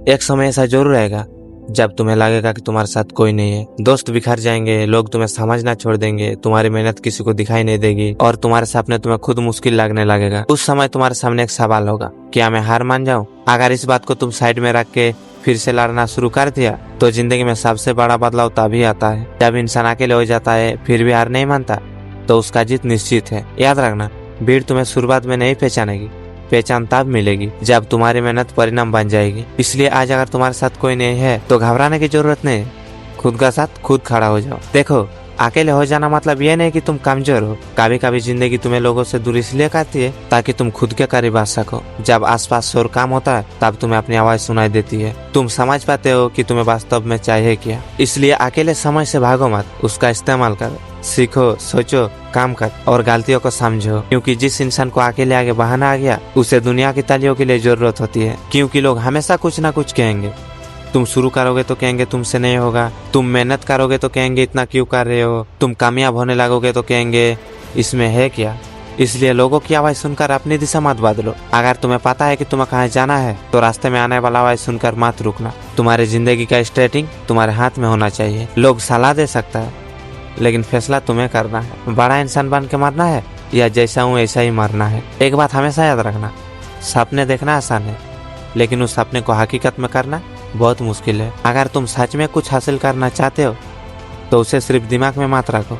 एक समय ऐसा जरूर आएगा जब तुम्हें लगेगा कि तुम्हारे साथ कोई नहीं है। दोस्त बिखर जाएंगे, लोग तुम्हें समझना छोड़ देंगे, तुम्हारी मेहनत किसी को दिखाई नहीं देगी और तुम्हारे सपने तुम्हें खुद मुश्किल लगने लगेगा। उस समय तुम्हारे सामने एक सवाल होगा, क्या मैं हार मान जाऊं? अगर इस बात को तुम साइड में रख के फिर से लड़ना शुरू कर दिया तो जिंदगी में सबसे बड़ा बदलाव तभी आता है जब इंसान अकेले हो जाता है फिर भी हार नहीं मानता तो उसका जीत निश्चित है। याद रखना, भीड़ तुम्हें शुरुआत में नहीं पहचानेगी, पहचान तब मिलेगी जब तुम्हारी मेहनत परिणाम बन जाएगी। इसलिए आज अगर तुम्हारे साथ कोई नहीं है तो घबराने की जरूरत नहीं, खुद का साथ खुद खड़ा हो जाओ। देखो, अकेले हो जाना मतलब ये नहीं कि तुम कमजोर हो। कभी कभी जिंदगी तुम्हें लोगों से दूर इसलिए करती है ताकि तुम खुद के करीब आ सको। जब आसपास शोर काम होता है तब तुम्हें अपनी आवाज सुनाई देती है। तुम समझ पाते हो कि तुम्हें वास्तव में चाहिए क्या। इसलिए अकेले समय से भागो मत, उसका इस्तेमाल करो, सीखो, सोचो, काम कर और गलतियों को समझो। क्योंकि जिस इंसान को अकेले आगे बहाना आ गया उसे दुनिया की तालियों के लिए जरूरत होती है। क्योंकि लोग हमेशा कुछ ना कुछ कहेंगे। तुम शुरू करोगे तो कहेंगे तुमसे नहीं होगा, तुम मेहनत करोगे तो कहेंगे इतना क्यों कर रहे हो, तुम कामयाब होने लगोगे तो कहेंगे इसमें है क्या। इसलिए लोगों की आवाज सुनकर अपनी दिशा मत बदलो। अगर तुम्हें पता है कि तुम्हें कहाँ जाना है तो रास्ते में आने वाला आवाज सुनकर मत रुकना। तुम्हारी जिंदगी का स्ट्रेटिंग तुम्हारे हाथ में होना चाहिए। लोग सलाह दे सकता है लेकिन फैसला तुम्हें करना है। बड़ा इंसान बन के मरना है या जैसा हूँ ऐसा ही मरना है। एक बात हमेशा याद रखना, सपने देखना आसान है लेकिन उस सपने को हकीकत में करना बहुत मुश्किल है। अगर तुम सच में कुछ हासिल करना चाहते हो तो उसे सिर्फ दिमाग में मत रखो,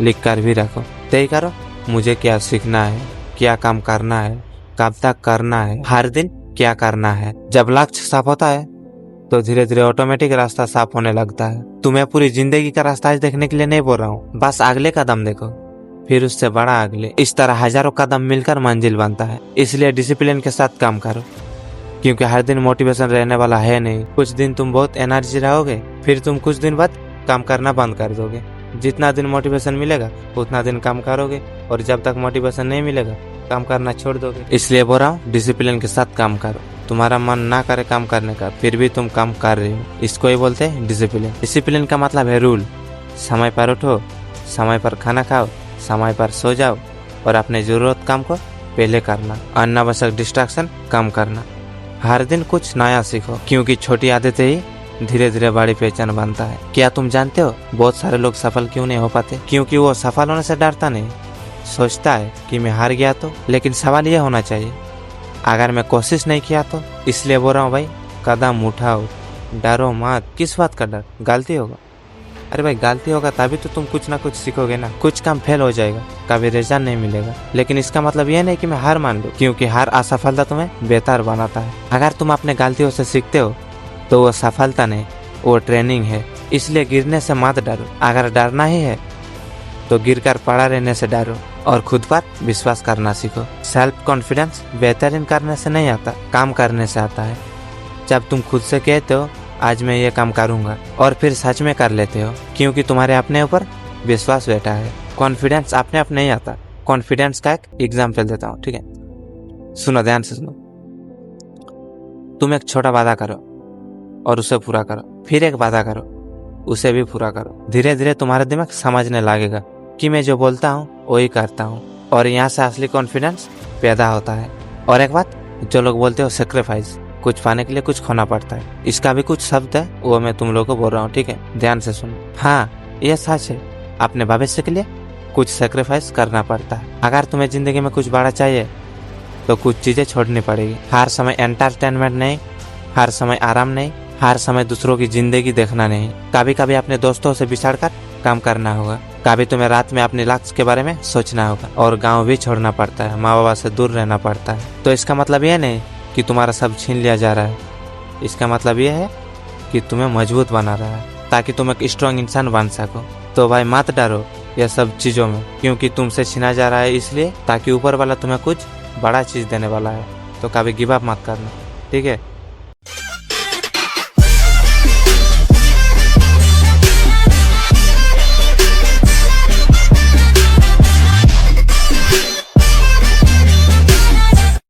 लिख कर भी रखो। तय करो मुझे क्या सीखना है, क्या काम करना है, कब तक करना है, हर दिन क्या करना है। जब लक्ष्य साफ होता है तो धीरे धीरे ऑटोमेटिक रास्ता साफ होने लगता है। तुम्हें पूरी जिंदगी का रास्ता आज देखने के लिए नहीं बोल रहा हूँ, बस अगले कदम देखो, फिर उससे बड़ा अगले। इस तरह हजारों कदम मिलकर मंजिल बनता है। इसलिए डिसिप्लिन के साथ काम करो क्योंकि हर दिन मोटिवेशन रहने वाला है नहीं। कुछ दिन तुम बहुत एनर्जी रहोगे, फिर तुम कुछ दिन बाद काम करना बंद कर दोगे। जितना दिन मोटिवेशन मिलेगा उतना दिन काम करोगे और जब तक मोटिवेशन नहीं मिलेगा काम करना छोड़ दोगे। इसलिए बोल रहा हूँ डिसिप्लिन के साथ काम करो। तुम्हारा मन ना करे काम करने का फिर भी तुम काम कर रहे हो, इसको ही बोलते हैं डिसिप्लिन। डिसिप्लिन का मतलब है रूल। समय पर उठो, समय पर खाना खाओ, समय पर सो जाओ और अपने जरूरत काम को पहले करना। अनावश्यक डिस्ट्रैक्शन कम करना। हर दिन कुछ नया सीखो क्योंकि छोटी आदतें ही धीरे धीरे बड़ी पहचान बनता है। क्या तुम जानते हो बहुत सारे लोग सफल क्यों नहीं हो पाते? क्योंकि वो सफल होने से डरता नहीं, सोचता है कि मैं हार गया तो। लेकिन सवाल यह होना चाहिए अगर मैं कोशिश नहीं किया तो। इसलिए बोल रहा हूँ भाई, कदम उठाओ, डरो मत। किस बात का डर? गलती होगा। अरे भाई, गलती होगा तभी तो तुम कुछ ना कुछ सीखोगे ना। कुछ काम फेल हो जाएगा, कभी रिजल्ट नहीं मिलेगा, लेकिन इसका मतलब यह नहीं कि मैं हार मान लूं, क्योंकि हर असफलता तुम्हें बेहतर बनाता है। अगर तुम अपने गलतियों से सीखते हो तो वो सफलता नहीं, वो ट्रेनिंग है। इसलिए गिरने से मत डरो। अगर डरना ही है तो गिरकर पड़ा रहने से डरो और खुद पर विश्वास करना सीखो। सेल्फ कॉन्फिडेंस बेहतरीन करने से नहीं आता, काम करने से आता है। जब तुम खुद से कहते हो आज मैं ये काम करूंगा और फिर सच में कर लेते हो क्योंकि तुम्हारे अपने ऊपर विश्वास बैठा है। कॉन्फिडेंस अपने आप नहीं आता। कॉन्फिडेंस का एक एग्जाम्पल देता हूँ, ठीक है? सुनो, ध्यान से सुनो। तुम एक छोटा वादा करो और उसे पूरा करो, फिर एक वादा करो, उसे भी पूरा करो। धीरे धीरे तुम्हारा दिमाग समझने लगेगा कि मैं जो बोलता हूँ वही करता हूँ और यहाँ से असली कॉन्फिडेंस पैदा होता है। और एक बात, जो लोग बोलते हो सेक्रीफाइस, कुछ पाने के लिए कुछ खोना पड़ता है, इसका भी कुछ शब्द है, वो मैं तुम लोगों को बोल रहा हूँ, ठीक है? ध्यान से सुनो। हाँ, ये सच है, अपने भविष्य के लिए कुछ सेक्रीफाइस करना पड़ता है। अगर तुम्हें जिंदगी में कुछ बड़ा चाहिए तो कुछ चीजें छोड़नी पड़ेगी। हर समय एंटरटेनमेंट नहीं, हर समय आराम नहीं, हर समय दूसरों की जिंदगी देखना नहीं। कभी कभी अपने दोस्तों से बिछड़ कर काम करना होगा। कभी तुम्हें रात में अपने लक्ष्य के बारे में सोचना होगा और गाँव भी छोड़ना पड़ता है, माँ बाबा से दूर रहना पड़ता है। तो इसका मतलब यह नहीं कि तुम्हारा सब छीन लिया जा रहा है। इसका मतलब यह है कि तुम्हें मजबूत बना रहा है ताकि तुम एक स्ट्रॉन्ग इंसान बन सको। तो भाई मत डरो यह सब चीजों में, क्योंकि तुमसे छीना जा रहा है इसलिए ताकि ऊपर वाला तुम्हें कुछ बड़ा चीज देने वाला है। तो कभी गिव अप मत करना, ठीक है?